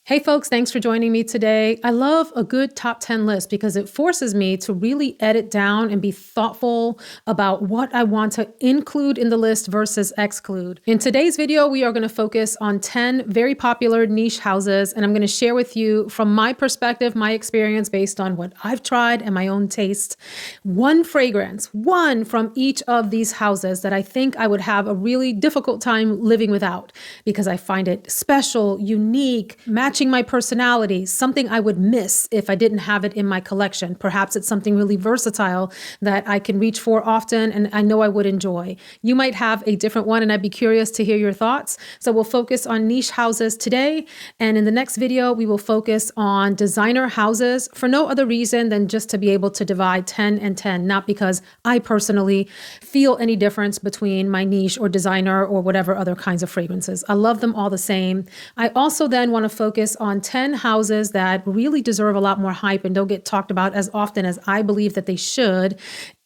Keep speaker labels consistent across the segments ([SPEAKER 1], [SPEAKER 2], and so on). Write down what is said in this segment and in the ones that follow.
[SPEAKER 1] Hey folks, thanks for joining me today. I love a good top 10 list because it forces me to really edit down and be thoughtful about what I want to include in the list versus exclude. In today's video, we are going to focus on 10 very popular niche houses, and I'm going to share with you from my perspective, my experience based on what I've tried and my own taste, one fragrance, one from each of these houses that I think I would have a really difficult time living without because I find it special, unique, matching my personality, something I would miss if I didn't have it in my collection. Perhaps it's something really versatile that I can reach for often and I know I would enjoy. You might have a different one and I'd be curious to hear your thoughts. So we'll focus on niche houses today. And in the next video, we will focus on designer houses for no other reason than just to be able to divide 10 and 10, not because I personally feel any difference between my niche or designer or whatever other kinds of fragrances. I love them all the same. I also then want to focus on 10 houses that really deserve a lot more hype and don't get talked about as often as I believe that they should,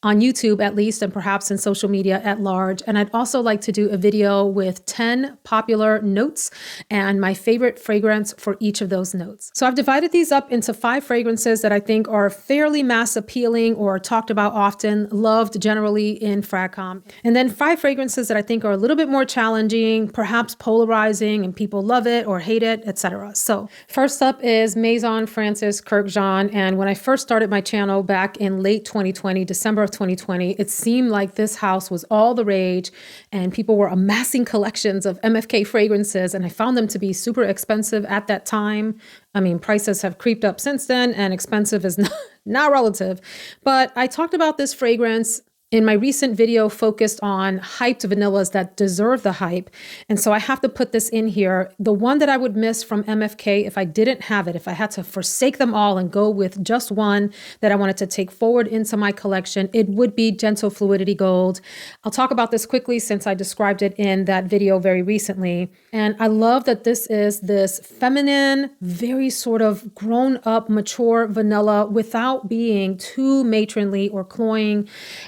[SPEAKER 1] on YouTube at least, and perhaps in social media at large. And I'd also like to do a video with 10 popular notes and my favorite fragrance for each of those notes. So I've divided these up into 5 fragrances that I think are fairly mass appealing or talked about often, loved generally in FragCom. And then 5 fragrances that I think are a little bit more challenging, perhaps polarizing, and people love it or hate it, etc. So first up is Maison Francis Kurkdjian. And when I first started my channel back in late 2020, December of 2020, it seemed like this house was all the rage and people were amassing collections of MFK fragrances, and I found them to be super expensive at that time. I mean, prices have creeped up since then and expensive is not relative. But I talked about this fragrance in my recent video focused on hyped vanillas that deserve the hype. And so I have to put this in here. The one that I would miss from MFK if I didn't have it, if I had to forsake them all and go with just one that I wanted to take forward into my collection, it would be Gentle Fluidity Gold. I'll talk about this quickly since I described it in that video very recently. And I love that this is this feminine, very sort of grown up, mature vanilla without being too matronly or cloying.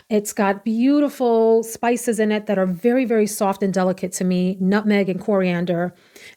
[SPEAKER 1] It's got beautiful spices in it that are very, very soft and delicate to me, nutmeg and coriander.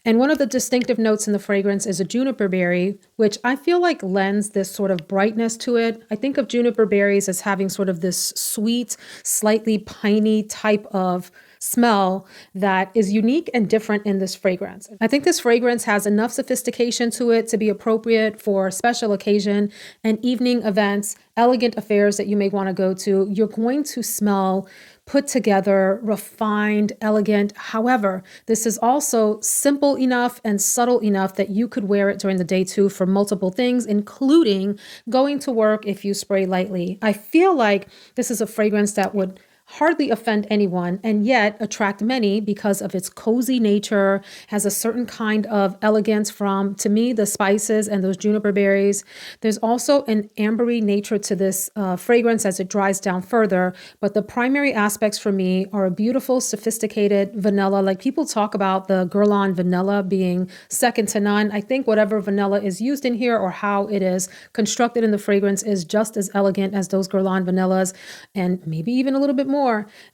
[SPEAKER 1] And one of the distinctive notes in the fragrance is a juniper berry, which I feel like lends this sort of brightness to it. I think of juniper berries as having sort of this sweet, slightly piney type of smell that is unique and different in this fragrance. I think this fragrance has enough sophistication to it to be appropriate for special occasion and evening events, elegant affairs that you may want to go to. You're going to smell put together, refined, elegant. However, this is also simple enough and subtle enough that you could wear it during the day too for multiple things, including going to work if you spray lightly. I feel like this is a fragrance that would hardly offend anyone and yet attract many because of its cozy nature, has a certain kind of elegance from, to me, the spices and those juniper berries. There's also an ambery nature to this fragrance as it dries down further, but the primary aspects for me are a beautiful, sophisticated vanilla. Like people talk about the Guerlain vanilla being second to none. I think whatever vanilla is used in here or how it is constructed in the fragrance is just as elegant as those Guerlain vanillas and maybe even a little bit more.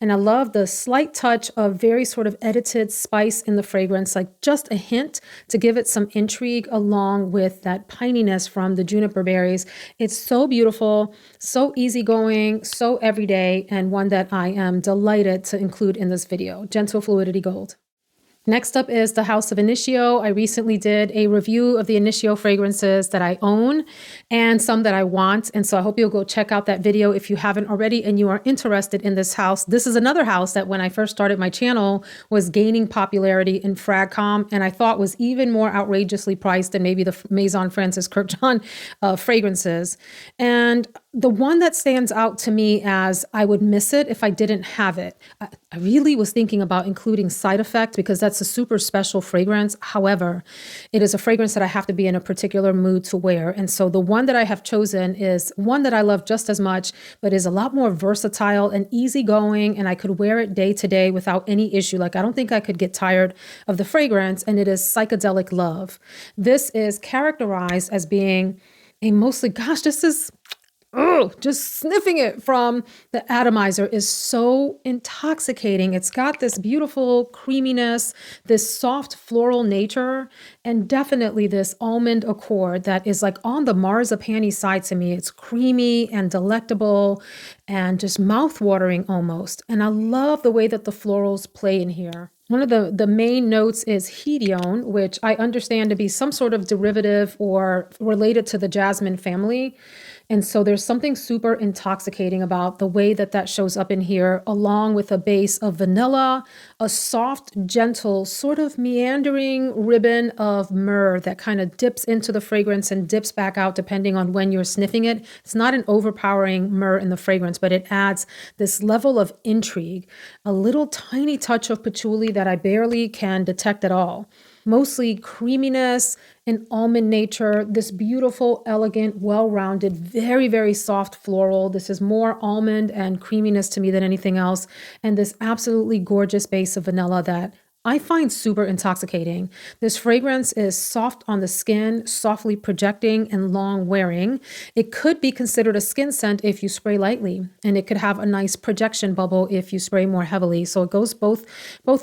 [SPEAKER 1] And I love the slight touch of very sort of edited spice in the fragrance, like just a hint to give it some intrigue along with that pininess from the juniper berries. It's so beautiful, so easygoing, so everyday, and one that I am delighted to include in this video. Gentle Fluidity Gold. Next up is the House of Initio. I recently did a review of the Initio fragrances that I own and some that I want. And so I hope you'll go check out that video if you haven't already and you are interested in this house. This is another house that when I first started my channel was gaining popularity in FragCom and I thought was even more outrageously priced than maybe the Maison Francis Kurkdjian fragrances. And the one that stands out to me as I would miss it if I didn't have it. I really was thinking about including Side Effect because that's a super special fragrance. However, it is a fragrance that I have to be in a particular mood to wear. And so the one that I have chosen is one that I love just as much, but is a lot more versatile and easygoing. And I could wear it day to day without any issue. Like I don't think I could get tired of the fragrance. And it is Psychedelic Love. This is characterized as being a mostly, gosh, this is oh, just sniffing it from the atomizer is so intoxicating. It's got this beautiful creaminess, this soft floral nature, and definitely this almond accord that is like on the marzipan-y side to me. It's creamy and delectable and just mouth-watering almost. And I love the way that the florals play in here. One of the main notes is hedione, which I understand to be some sort of derivative or related to the jasmine family. And so there's something super intoxicating about the way that that shows up in here, along with a base of vanilla, a soft, gentle, sort of meandering ribbon of myrrh that kind of dips into the fragrance and dips back out depending on when you're sniffing it. It's not an overpowering myrrh in the fragrance, but it adds this level of intrigue, a little tiny touch of patchouli that I barely can detect at all. Mostly creaminess and almond nature, this beautiful, elegant, well-rounded, very, very soft floral. This is more almond and creaminess to me than anything else. And this absolutely gorgeous base of vanilla that I find super intoxicating. This fragrance is soft on the skin, softly projecting and long wearing. It could be considered a skin scent if you spray lightly, and it could have a nice projection bubble if you spray more heavily. So it goes both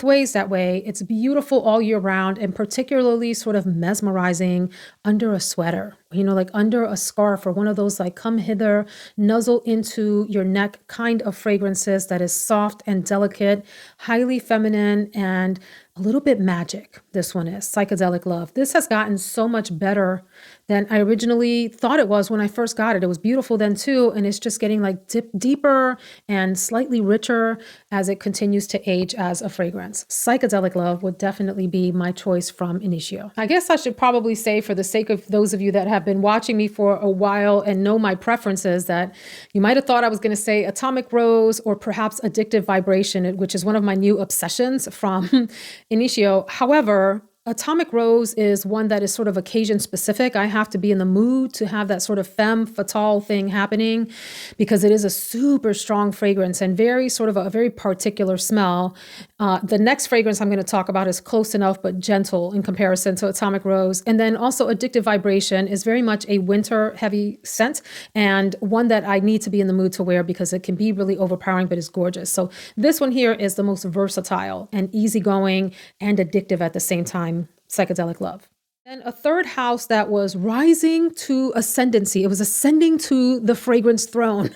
[SPEAKER 1] ways that way. It's beautiful all year round and particularly sort of mesmerizing under a sweater, like under a scarf or one of those like come hither, nuzzle into your neck kind of fragrances that is soft and delicate, highly feminine, and a little bit magic. This one is Psychedelic Love. This has gotten so much better than I originally thought it was when I first got it. It was beautiful then too, and it's just getting like deeper and slightly richer as it continues to age as a fragrance. Psychedelic Love would definitely be my choice from Initio. I guess I should probably say, for the sake of those of you that have been watching me for a while and know my preferences, that you might have thought I was going to say Atomic Rose or perhaps Addictive Vibration, which is one of my new obsessions from Initio. However, Atomic Rose is one that is sort of occasion specific. I have to be in the mood to have that sort of femme fatale thing happening because it is a super strong fragrance and very sort of a very particular smell. The next fragrance I'm going to talk about is close enough but gentle in comparison to Atomic Rose. And then also Addictive Vibration is very much a winter heavy scent and one that I need to be in the mood to wear because it can be really overpowering but is gorgeous. So this one here is the most versatile and easygoing and addictive at the same time. Psychedelic Love. And a third house that was rising to ascendancy. It was ascending to the fragrance throne.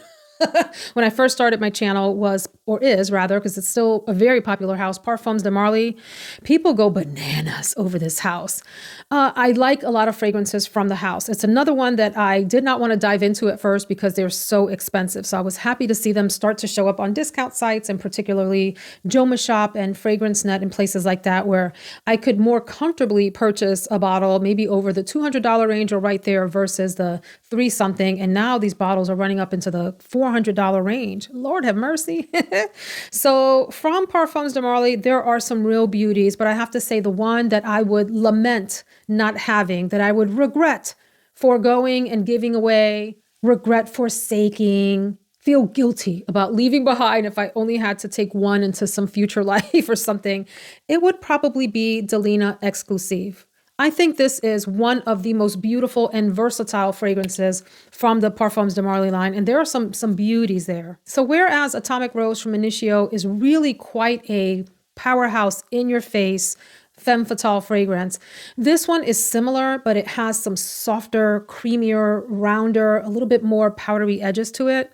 [SPEAKER 1] When I first started my channel is because it's still a very popular house, Parfums de Marly. People go bananas over this house. I like a lot of fragrances from the house. It's another one that I did not want to dive into at first because they're so expensive. So I was happy to see them start to show up on discount sites and particularly Joma Shop and Fragrance Net and places like that where I could more comfortably purchase a bottle maybe over the $200 range or right there versus the $3 something. And now these bottles are running up into the $400 range. Lord have mercy. So from Parfums de Marly, there are some real beauties, but I have to say the one that I would lament not having, that I would regret foregoing and giving away, regret forsaking, feel guilty about leaving behind if I only had to take one into some future life or something, it would probably be DELINA EXCLUSIF. I think this is one of the most beautiful and versatile fragrances from the Parfums de Marly line, and there are some beauties there. So whereas Atomic Rose from Initio is really quite a powerhouse, in-your-face, femme fatale fragrance, this one is similar, but it has some softer, creamier, rounder, a little bit more powdery edges to it,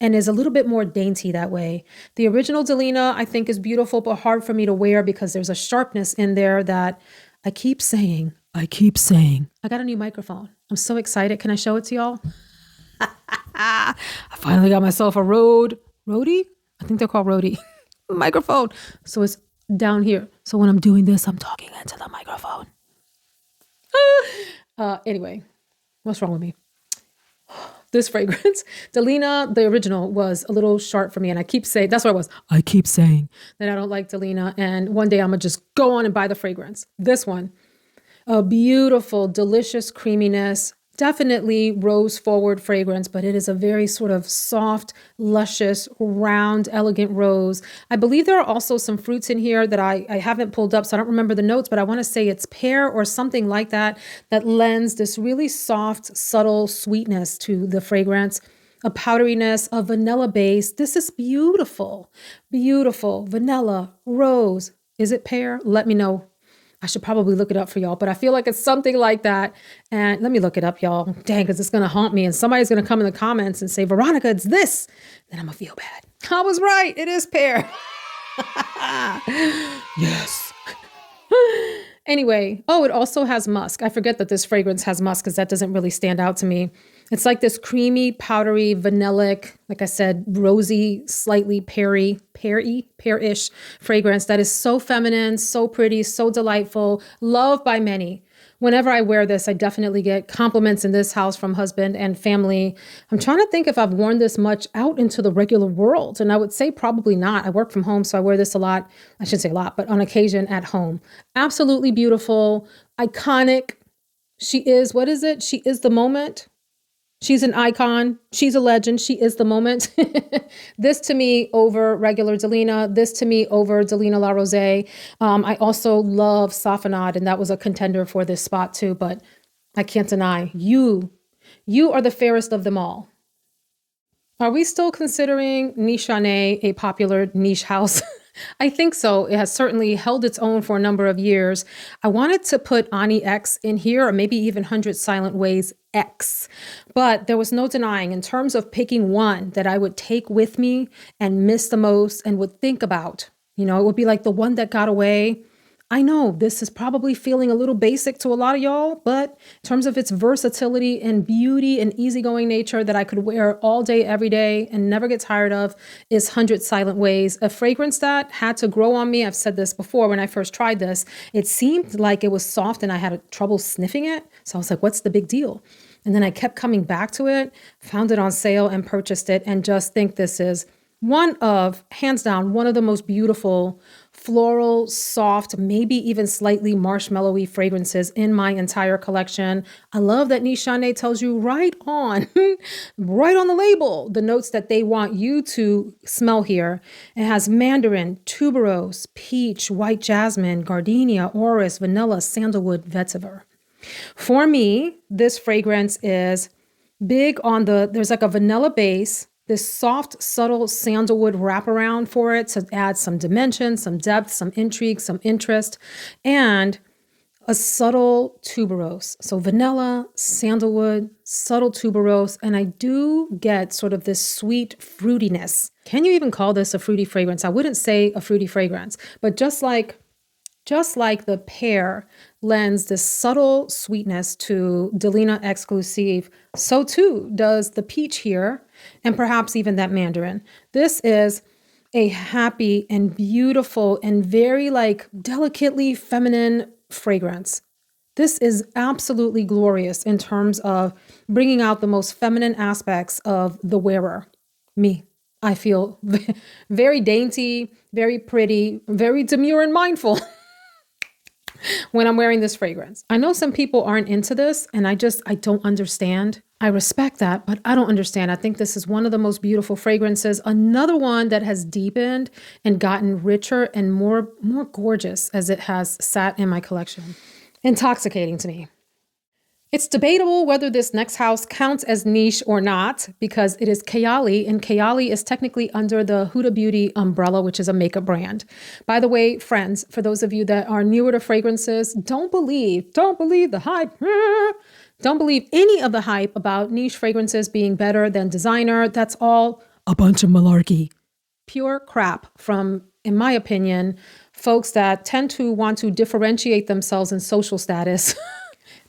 [SPEAKER 1] and is a little bit more dainty that way. The original DELINA, I think, is beautiful, but hard for me to wear because there's a sharpness in there that I keep saying. I got a new microphone. I'm so excited. Can I show it to y'all? I finally got myself a roadie? I think they're called roadie microphone. So it's down here. So when I'm doing this, I'm talking into the microphone. Anyway, what's wrong with me? This fragrance, DELINA, the original, was a little sharp for me. And I keep saying, that's what it was. I keep saying that I don't like DELINA. And one day I'm going to just go on and buy the fragrance. This one, a beautiful, delicious creaminess, definitely rose forward fragrance, but it is a very sort of soft, luscious, round, elegant rose. I believe there are also some fruits in here that I haven't pulled up, so I don't remember the notes, but I want to say it's pear or something like that, that lends this really soft, subtle sweetness to the fragrance. a powderiness, a vanilla base. This is beautiful, beautiful. Vanilla, rose. Is it pear? Let me know. I should probably look it up for y'all, but I feel like it's something like that. And let me look it up, y'all. Dang, because it's going to haunt me. And somebody's going to come in the comments and say, Veronica, it's this. Then I'm going to feel bad. I was right. It is pear. Yes. Anyway, oh, it also has musk. I forget that this fragrance has musk because that doesn't really stand out to me. It's like this creamy, powdery, vanillic, like I said, rosy, slightly pear-ish fragrance that is so feminine, so pretty, so delightful, loved by many. Whenever I wear this, I definitely get compliments in this house from husband and family. I'm trying to think if I've worn this much out into the regular world. And I would say probably not. I work from home, so I wear this a lot. I shouldn't say a lot, but on occasion at home. Absolutely beautiful, iconic. She is, what is it? She is the moment. She's an icon. She's a legend. She is the moment. This to me over regular DELINA. This to me over DELINA La Rose. I also love Safanad, and that was a contender for this spot too, but I can't deny you are the fairest of them all. Are we still considering Nishane a popular niche house? I think so. It has certainly held its own for a number of years. I wanted to put Ani X in here, or maybe even 100 Silent Ways X, but there was no denying in terms of picking one that I would take with me and miss the most and would think about. You know, it would be like the one that got away. I know this is probably feeling a little basic to a lot of y'all, but in terms of its versatility and beauty and easygoing nature that I could wear all day, every day and never get tired of is 100 Silent Ways, a fragrance that had to grow on me. I've said this before when I first tried this. It seemed like it was soft and I had trouble sniffing it. So I was like, what's the big deal? And then I kept coming back to it, found it on sale and purchased it, and just think this is hands down, one of the most beautiful floral, soft, maybe even slightly marshmallowy fragrances in my entire collection. I love that Nishane tells you right on the label, the notes that they want you to smell here. It has mandarin, tuberose, peach, white jasmine, gardenia, orris, vanilla, sandalwood, vetiver. For me, this fragrance is big on there's like a vanilla base, this soft, subtle sandalwood wraparound for it to add some dimension, some depth, some intrigue, some interest, and a subtle tuberose. So vanilla, sandalwood, subtle tuberose, and I do get sort of this sweet fruitiness. Can you even call this a fruity fragrance? I wouldn't say a fruity fragrance, but just like the pear lends this subtle sweetness to DELINA EXCLUSIF, so too does the peach here, and perhaps even that mandarin. This is a happy and beautiful and very like delicately feminine fragrance. This is absolutely glorious in terms of bringing out the most feminine aspects of the wearer, me. I feel very dainty, very pretty, very demure and mindful when I'm wearing this fragrance. I know some people aren't into this, and I don't understand. I respect that, but I don't understand. I think this is one of the most beautiful fragrances. Another one that has deepened and gotten richer and more gorgeous as it has sat in my collection. Intoxicating to me. It's debatable whether this next house counts as niche or not, because it is Kayali, and Kayali is technically under the Huda Beauty umbrella, which is a makeup brand. By the way, friends, for those of you that are newer to fragrances, don't believe the hype. Don't believe any of the hype about niche fragrances being better than designer. That's all a bunch of malarkey. Pure crap from, in my opinion, folks that tend to want to differentiate themselves in social status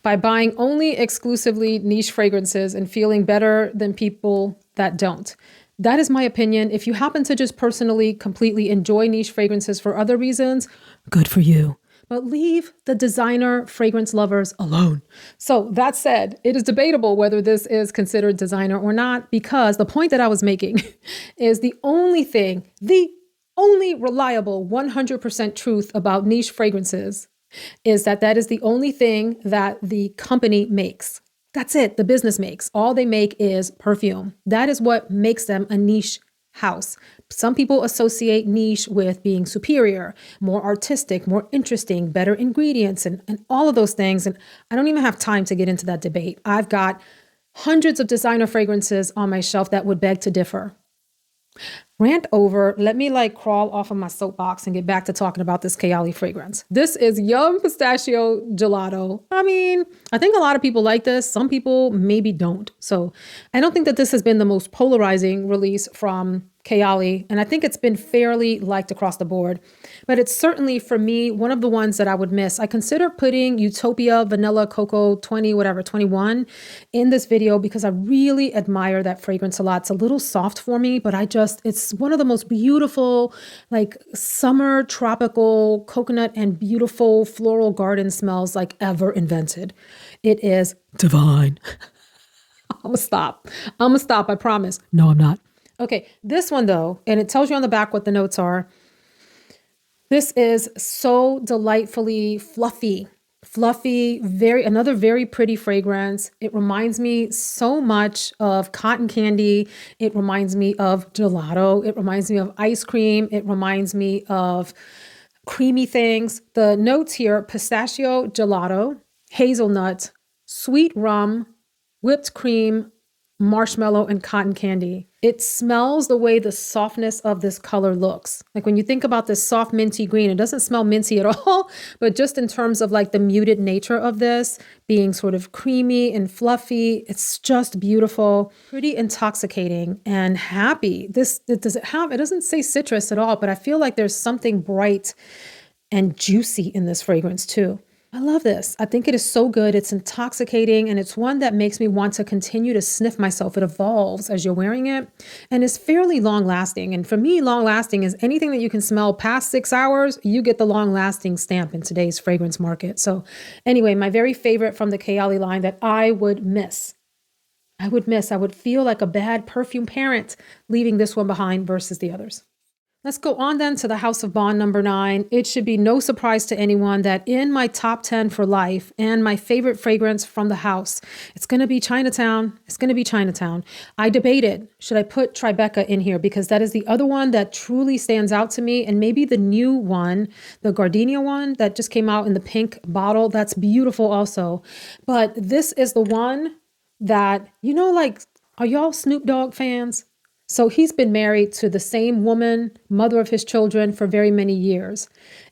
[SPEAKER 1] by buying only exclusively niche fragrances and feeling better than people that don't. That is my opinion. If you happen to just personally, completely enjoy niche fragrances for other reasons, good for you. But leave the designer fragrance lovers alone. So that said, it is debatable whether this is considered designer or not, because the point that I was making is the only reliable 100% truth about niche fragrances is that is the only thing that the company makes. That's it. The business makes. All they make is perfume. That is what makes them a niche house. Some people associate niche with being superior, more artistic, more interesting, better ingredients, and all of those things. And I don't even have time to get into that debate. I've got hundreds of designer fragrances on my shelf that would beg to differ. Rant over. Let me like crawl off of my soapbox and get back to talking about this Kayali fragrance. This is Yum Pistachio Gelato. I mean, I think a lot of people like this. Some people maybe don't. So I don't think that this has been the most polarizing release from Kayali, and I think it's been fairly liked across the board. But it's certainly, for me, one of the ones that I would miss. I consider putting Utopia Vanilla Cocoa 21 in this video because I really admire that fragrance a lot. It's a little soft for me, but it's one of the most beautiful, like summer tropical coconut and beautiful floral garden smells like ever invented. It is divine. I'm gonna stop, I promise. No, I'm not. Okay, this one though, and it tells you on the back what the notes are. This is so delightfully fluffy, another very pretty fragrance. It reminds me so much of cotton candy. It reminds me of gelato. It reminds me of ice cream. It reminds me of creamy things. The notes here: pistachio gelato, hazelnut, sweet rum, whipped cream, marshmallow, and cotton candy. It smells the way the softness of this color looks. Like when you think about this soft minty green, it doesn't smell minty at all, but just in terms of like the muted nature of this being sort of creamy and fluffy, it's just beautiful, pretty intoxicating and happy. It doesn't say citrus at all, but I feel like there's something bright and juicy in this fragrance too. I love this. I think it is so good. It's intoxicating, and it's one that makes me want to continue to sniff myself. It evolves as you're wearing it, and it's fairly long lasting. And for me, long lasting is anything that you can smell past 6 hours, you get the long lasting stamp in today's fragrance market. So anyway, my very favorite from the Kayali line that I would miss. I would feel like a bad perfume parent leaving this one behind versus the others. Let's go on then to the House of Bond number 9. It should be no surprise to anyone that in my top 10 for life and my favorite fragrance from the house, it's going to be Chinatown. It's going to be Chinatown. I debated, should I put Tribeca in here? Because that is the other one that truly stands out to me. And maybe the new one, the Gardenia one that just came out in the pink bottle, that's beautiful also. But this is the one that, like, are y'all Snoop Dogg fans? So he's been married to the same woman, mother of his children, for very many years.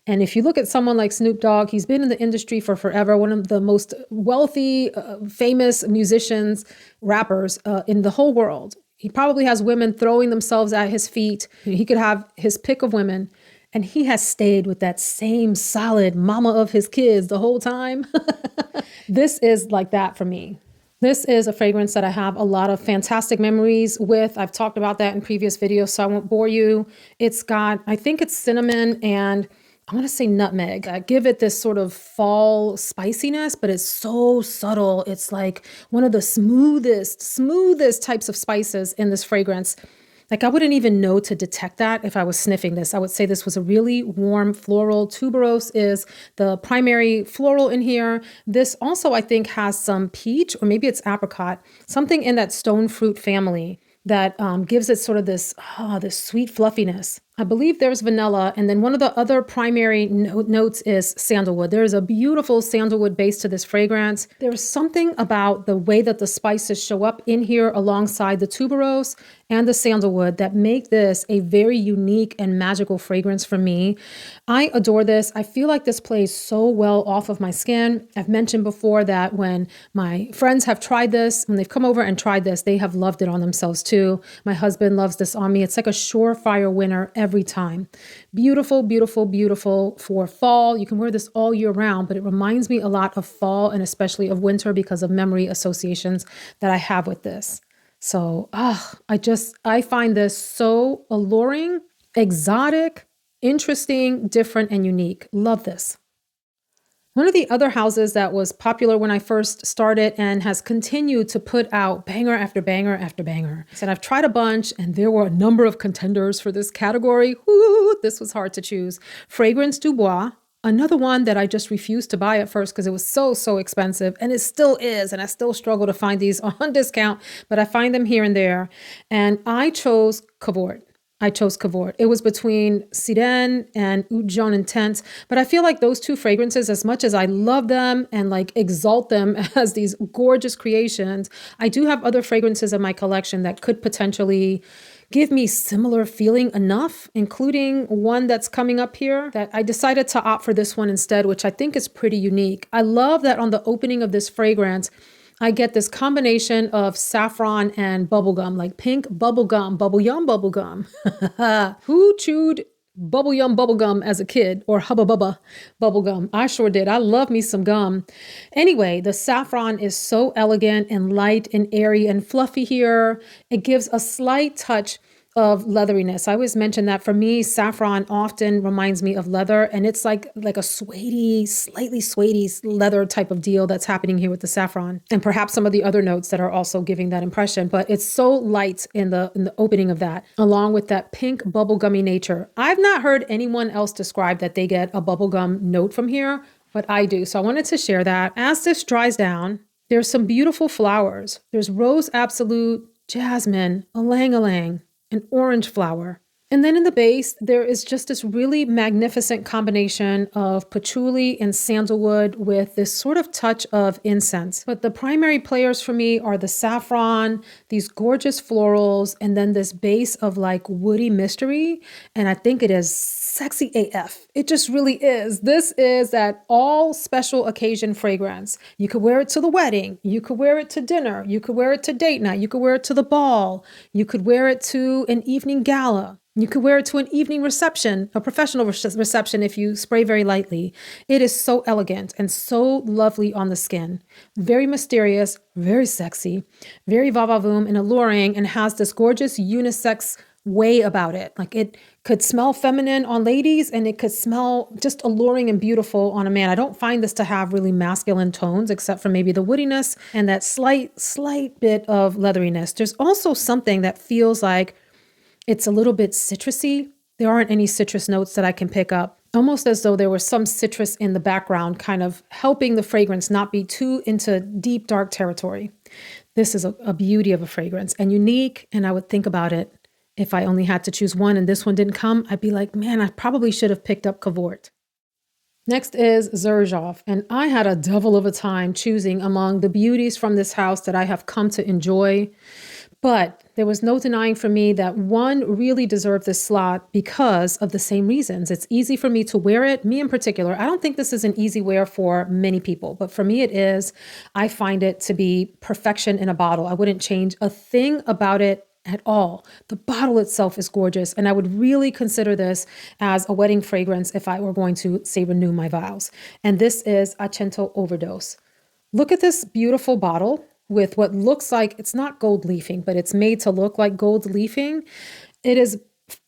[SPEAKER 1] And if you look at someone like Snoop Dogg, he's been in the industry for forever, one of the most wealthy, famous musicians, rappers in the whole world. He probably has women throwing themselves at his feet. He could have his pick of women. And he has stayed with that same solid mama of his kids the whole time. This is like that for me. This is a fragrance that I have a lot of fantastic memories with. I've talked about that in previous videos, so I won't bore you. It's got, I think it's cinnamon and I want to say nutmeg. I give it this sort of fall spiciness, but it's so subtle. It's like one of the smoothest types of spices in this fragrance. Like I wouldn't even know to detect that if I was sniffing this. I would say this was a really warm floral. Tuberose is the primary floral in here. This also, I think, has some peach or maybe it's apricot, something in that stone fruit family that gives it sort of this sweet fluffiness. I believe there's vanilla, and then one of the other primary notes is sandalwood. There is a beautiful sandalwood base to this fragrance. There's something about the way that the spices show up in here alongside the tuberose and the sandalwood that make this a very unique and magical fragrance for me. I adore this. I feel like this plays so well off of my skin. I've mentioned before that when my friends have tried this, when they've come over and tried this, they have loved it on themselves too. My husband loves this on me. It's like a surefire winner every time. Beautiful, beautiful, beautiful for fall. You can wear this all year round, but it reminds me a lot of fall and especially of winter because of memory associations that I have with this. So, I find this so alluring, exotic, interesting, different, and unique. Love this. One of the other houses that was popular when I first started and has continued to put out banger after banger after banger. And I've tried a bunch and there were a number of contenders for this category. Woo, this was hard to choose. Fragrance du Bois. Another one that I just refused to buy at first because it was so expensive, and it still is, and I still struggle to find these on discount, but I find them here and there. And I chose CAVORT. I chose CAVORT. It was between Sirène and Oud Jaune Intense, but I feel like those two fragrances, as much as I love them and like exalt them as these gorgeous creations, I do have other fragrances in my collection that could potentially give me similar feeling enough, including one that's coming up here, that I decided to opt for this one instead, which I think is pretty unique. I love that on the opening of this fragrance, I get this combination of saffron and bubblegum, like pink bubblegum, bubble yum bubblegum. Who chewed bubble yum bubblegum as a kid, or Hubba Bubba bubblegum? I sure did. I love me some gum. Anyway, the saffron is so elegant and light and airy and fluffy here. It gives a slight touch of leatheriness. I always mention that for me, saffron often reminds me of leather, and it's like a suede, slightly suede leather type of deal that's happening here with the saffron, and perhaps some of the other notes that are also giving that impression. But it's so light in the opening of that, along with that pink bubblegummy nature. I've not heard anyone else describe that they get a bubblegum note from here, but I do. So I wanted to share that. As this dries down, there's some beautiful flowers. There's rose absolute, jasmine, ylang ylang, an orange flower. And then in the base, there is just this really magnificent combination of patchouli and sandalwood with this sort of touch of incense. But the primary players for me are the saffron, these gorgeous florals, and then this base of like woody mystery. And I think it is sexy AF. It just really is. This is that all special occasion fragrance. You could wear it to the wedding. You could wear it to dinner. You could wear it to date night. You could wear it to the ball. You could wear it to an evening gala. You could wear it to an evening reception, a professional reception if you spray very lightly. It is so elegant and so lovely on the skin. Very mysterious, very sexy, very va-va-voom and alluring, and has this gorgeous unisex way about it. Like it could smell feminine on ladies and it could smell just alluring and beautiful on a man. I don't find this to have really masculine tones except for maybe the woodiness and that slight bit of leatheriness. There's also something that feels like it's a little bit citrusy. There aren't any citrus notes that I can pick up, almost as though there was some citrus in the background, kind of helping the fragrance not be too into deep, dark territory. This is a beauty of a fragrance and unique. And I would think about it if I only had to choose one and this one didn't come, I'd be like, man, I probably should have picked up CAVORT. Next is Xerjoff, and I had a devil of a time choosing among the beauties from this house that I have come to enjoy. But there was no denying for me that one really deserved this slot because of the same reasons. It's easy for me to wear it, me in particular. I don't think this is an easy wear for many people, but for me it is. I find it to be perfection in a bottle. I wouldn't change a thing about it at all. The bottle itself is gorgeous, and I would really consider this as a wedding fragrance if I were going to, say, renew my vows. And this is ACCENTO Overdose. Look at this beautiful bottle with what looks like, it's not gold leafing, but it's made to look like gold leafing. It is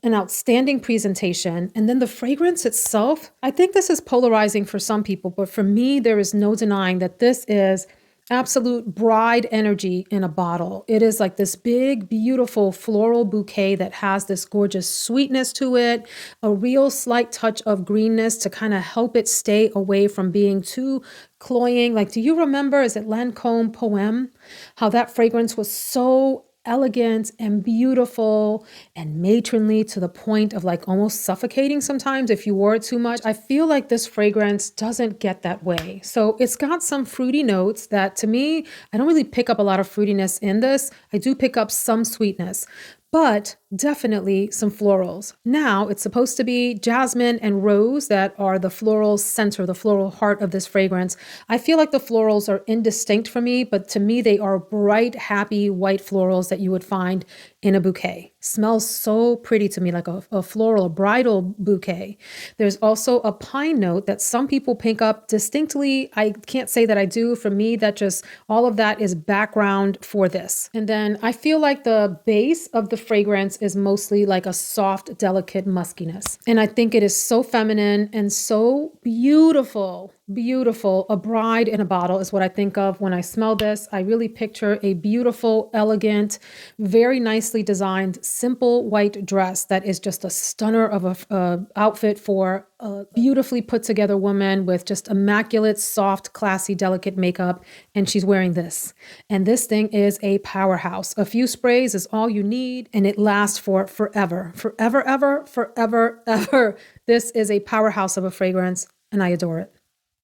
[SPEAKER 1] an outstanding presentation. And then the fragrance itself, I think this is polarizing for some people, but for me, there is no denying that this is absolute bride energy in a bottle. It is like this big, beautiful floral bouquet that has this gorgeous sweetness to it, a real slight touch of greenness to kind of help it stay away from being too cloying. Like, do you remember, is it Lancôme Poème? How that fragrance was so elegant and beautiful and matronly to the point of like almost suffocating sometimes if you wore it too much. I feel like this fragrance doesn't get that way. So it's got some fruity notes that to me, I don't really pick up a lot of fruitiness in this. I do pick up some sweetness, but definitely some florals. Now, it's supposed to be jasmine and rose that are the floral center, the floral heart of this fragrance. I feel like the florals are indistinct for me, but to me, they are bright, happy, white florals that you would find in a bouquet. Smells so pretty to me, like a floral, a bridal bouquet. There's also a pine note that some people pick up distinctly. I can't say that I do. For me, that just, all of that is background for this. And then I feel like the base of the fragrance is mostly like a soft, delicate muskiness. And I think it is so feminine and so beautiful Beautiful. A bride in a bottle is what I think of when I smell this. I really picture a beautiful, elegant, very nicely designed, simple white dress that is just a stunner of a outfit for a beautifully put together woman with just immaculate, soft, classy, delicate makeup. And she's wearing this. And this thing is a powerhouse. A few sprays is all you need, and it lasts for forever. Forever, ever, forever, ever. This is a powerhouse of a fragrance, and I adore it.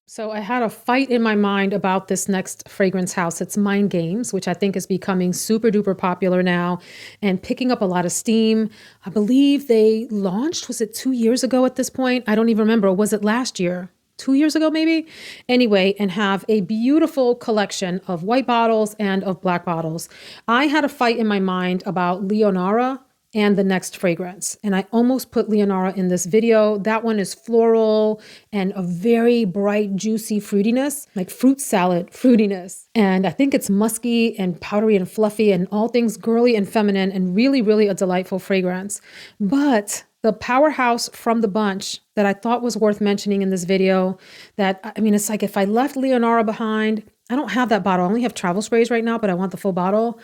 [SPEAKER 1] So I had a fight in my mind about this next fragrance house. It's Mind Games, which I think is becoming super duper popular now and picking up a lot of steam. I believe they launched, was it 2 years ago at this point? I don't even remember. Was it last year? 2 years ago, maybe? Anyway, and have a beautiful collection of white bottles and of black bottles. I had a fight in my mind about Leonara and the next fragrance. And I almost put Leonara in this video. That one is floral and a very bright, juicy fruitiness, like fruit salad fruitiness. And I think it's musky and powdery and fluffy and all things girly and feminine and really, really a delightful fragrance. But the powerhouse from the bunch that I thought was worth mentioning in this video, it's like if I left Leonara behind, I don't have that bottle. I only have travel sprays right now, but I want the full bottle.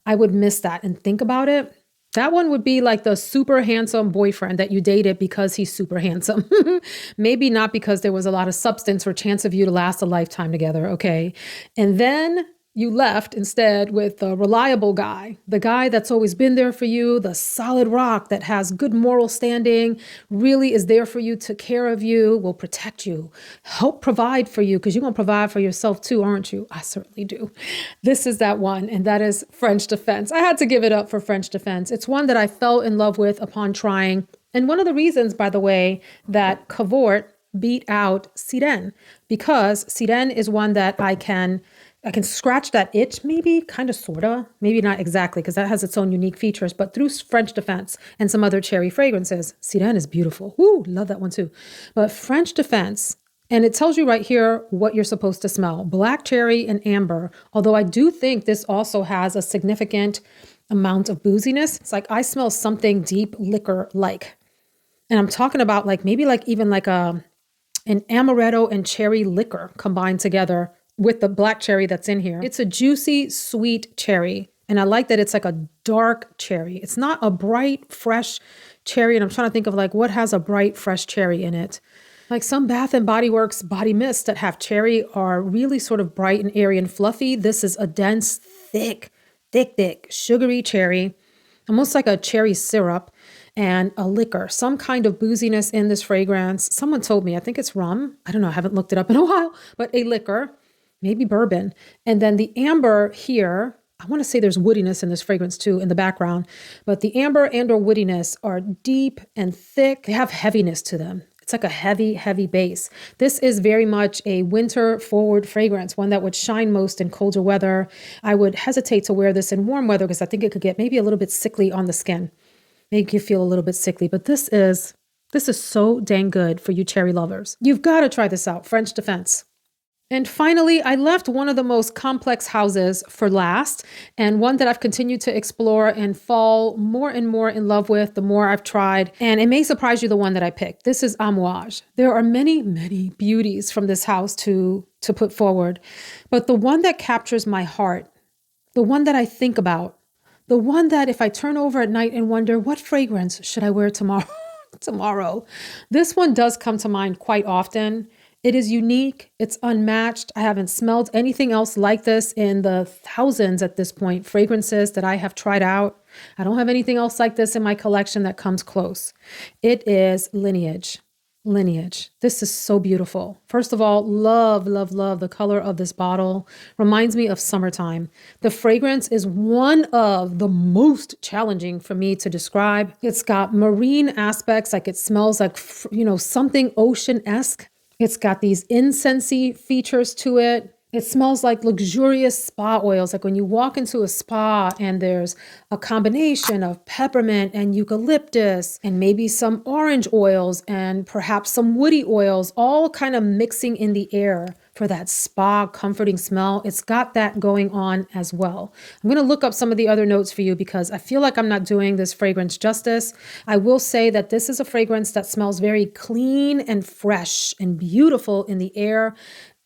[SPEAKER 1] I would miss that. And think about it. That one would be like the super handsome boyfriend that you dated because he's super handsome. Maybe not because there was a lot of substance or chance of you to last a lifetime together, okay? And then you left instead with the reliable guy, the guy that's always been there for you, the solid rock that has good moral standing, really is there for you, took care of you, will protect you, help provide for you, because you're going to provide for yourself too, aren't you? I certainly do. This is that one, and that is French Defense. I had to give it up for French Defense. It's one that I fell in love with upon trying. And one of the reasons, by the way, that CAVORT beat out Sirène, because Sirène is one that I can scratch that itch, maybe, kind of, sort of, maybe not exactly, because that has its own unique features, but through French Defense and some other cherry fragrances. Sirène is beautiful. Ooh, love that one too. But French Defense, and it tells you right here what you're supposed to smell. Black cherry and amber, although I do think this also has a significant amount of booziness. It's like I smell something deep liquor-like. And I'm talking about even an amaretto and cherry liquor combined together with the black cherry that's in here. It's a juicy, sweet cherry. And I like that it's like a dark cherry. It's not a bright, fresh cherry. And I'm trying to think of what has a bright, fresh cherry in it. Like some Bath & Body Works body mists that have cherry are really sort of bright and airy and fluffy. This is a dense, thick, sugary cherry, almost like a cherry syrup and a liquor, some kind of booziness in this fragrance. Someone told me, I think it's rum. I don't know. I haven't looked it up in a while, but a liquor. Maybe bourbon. And then the amber here, I want to say there's woodiness in this fragrance too in the background, but the amber and or woodiness are deep and thick. They have heaviness to them. It's like a heavy, heavy base. This is very much a winter forward fragrance, one that would shine most in colder weather. I would hesitate to wear this in warm weather because I think it could get maybe a little bit sickly on the skin, make you feel a little bit sickly, but this is so dang good for you cherry lovers. You've got to try this out, French Defense. And finally, I left one of the most complex houses for last, and one that I've continued to explore and fall more and more in love with the more I've tried. And it may surprise you the one that I picked. This is Amouage. There are many, many beauties from this house to put forward. But the one that captures my heart, the one that I think about, the one that if I turn over at night and wonder, what fragrance should I wear tomorrow? This one does come to mind quite often. It is unique. It's unmatched. I haven't smelled anything else like this in the thousands at this point, fragrances that I have tried out. I don't have anything else like this in my collection that comes close. It is LINEAGE. LINEAGE. This is so beautiful. First of all, love the color of this bottle. Reminds me of summertime. The fragrance is one of the most challenging for me to describe. It's got marine aspects, like it smells like, something ocean-esque. It's got these incensey features to it. It smells like luxurious spa oils, like when you walk into a spa and there's a combination of peppermint and eucalyptus and maybe some orange oils and perhaps some woody oils, all kind of mixing in the air for that spa comforting smell. It's got that going on as well. I'm going to look up some of the other notes for you because I feel like I'm not doing this fragrance justice. I will say that this is a fragrance that smells very clean and fresh and beautiful in the air.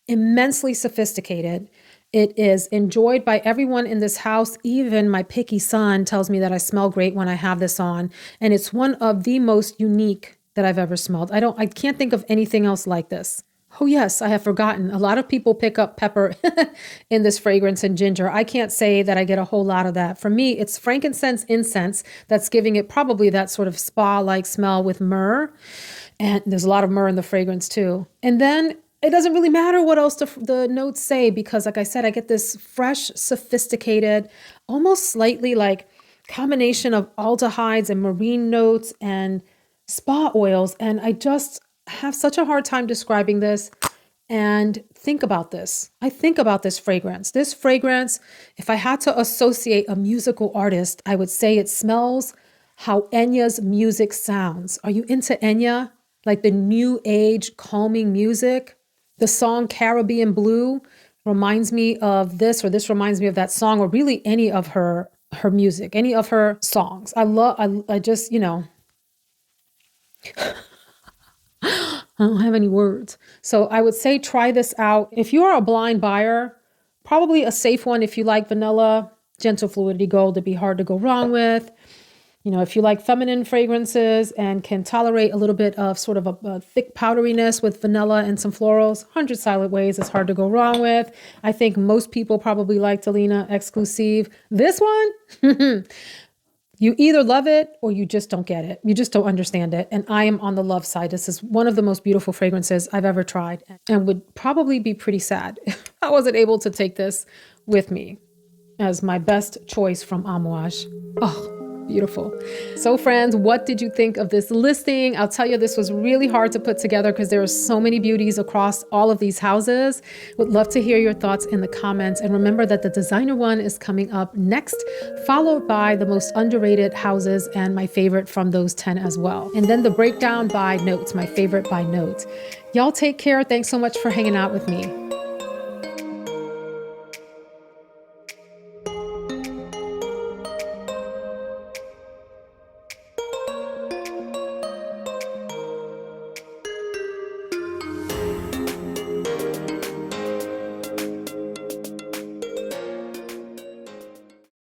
[SPEAKER 1] Immensely sophisticated. It is enjoyed by everyone in this house. Even my picky son tells me that I smell great when I have this on. And it's one of the most unique that I've ever smelled. I can't think of anything else like this. Oh yes, I have forgotten. A lot of people pick up pepper in this fragrance and ginger. I can't say that I get a whole lot of that. For me, it's frankincense incense that's giving it probably that sort of spa-like smell with myrrh. And there's a lot of myrrh in the fragrance too. And then it doesn't really matter what else the notes say because, like I said, I get this fresh, sophisticated, almost slightly like combination of aldehydes and marine notes and spa oils. And I just have such a hard time describing this. And think about this. I think about this fragrance. This fragrance, if I had to associate a musical artist, I would say it smells how Enya's music sounds. Are you into Enya? Like the new age calming music? The song Caribbean Blue reminds me of this, or this reminds me of that song, or really any of her music, any of her songs. I just, I don't have any words. So I would say try this out. If you are a blind buyer, probably a safe one if you like vanilla, gentle fluidity gold to be hard to go wrong with. If you like feminine fragrances and can tolerate a little bit of sort of a thick powderiness with vanilla and some florals, 100 Silent Ways is hard to go wrong with. I think most people probably like DELINA EXCLUSIF. This one, you either love it or you just don't get it. You just don't understand it. And I am on the love side. This is one of the most beautiful fragrances I've ever tried and would probably be pretty sad if I wasn't able to take this with me as my best choice from Amouage. Oh, beautiful. So friends, what did you think of this listing? I'll tell you, this was really hard to put together because there are so many beauties across all of these houses. Would love to hear your thoughts in the comments. And remember that the designer one is coming up next, followed by the most underrated houses and my favorite from those 10 as well. And then the breakdown by notes, my favorite by note. Y'all take care. Thanks so much for hanging out with me.